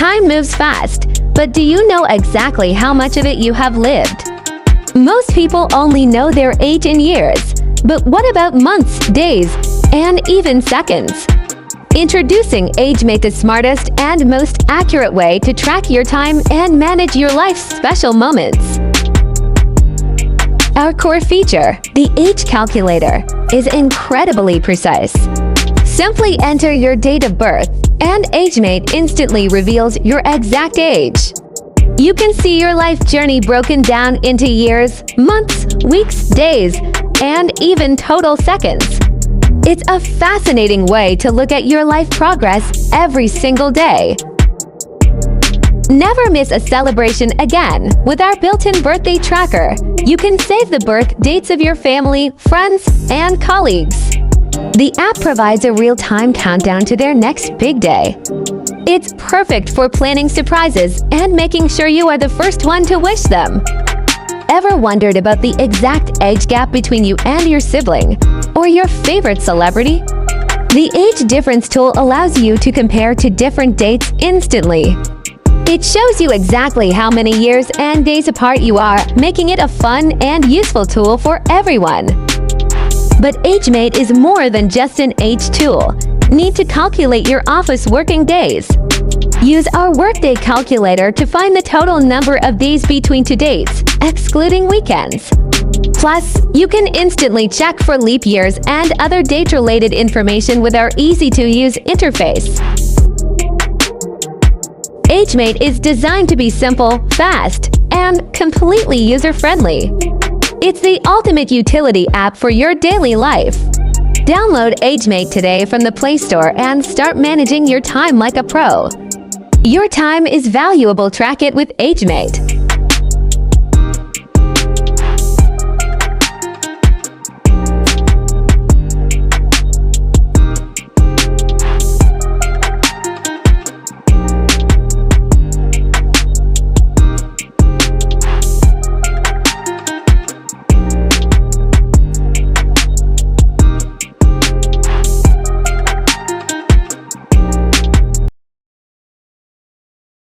Time moves fast, but do you know exactly how much of it you have lived? Most people only know their age in years, but what about months, days, and even seconds? Introducing AgeMate, the smartest and most accurate way to track your time and manage your life's special moments. Our core feature, the Age Calculator, is incredibly precise. Simply enter your date of birth, and AgeMate instantly reveals your exact age. You can see your life journey broken down into years, months, weeks, days, and even total seconds. It's a fascinating way to look at your life progress every single day. Never miss a celebration again. With our built-in birthday tracker, you can save the birth dates of your family, friends, and colleagues. The app provides a real-time countdown to their next big day. It's perfect for planning surprises and making sure you are the first one to wish them. Ever wondered about the exact age gap between you and your sibling, or your favorite celebrity? The Age Difference tool allows you to compare to different dates instantly. It shows you exactly how many years and days apart you are, making it a fun and useful tool for everyone. But AgeMate is more than just an age tool. Need to calculate your office working days? Use our Workday calculator to find the total number of days between two dates, excluding weekends. Plus, you can instantly check for leap years and other date-related information with our easy-to-use interface. AgeMate is designed to be simple, fast, and completely user-friendly. It's the ultimate utility app for your daily life. Download AgeMate today from the Play Store and start managing your time like a pro. Your time is valuable. Track it with AgeMate.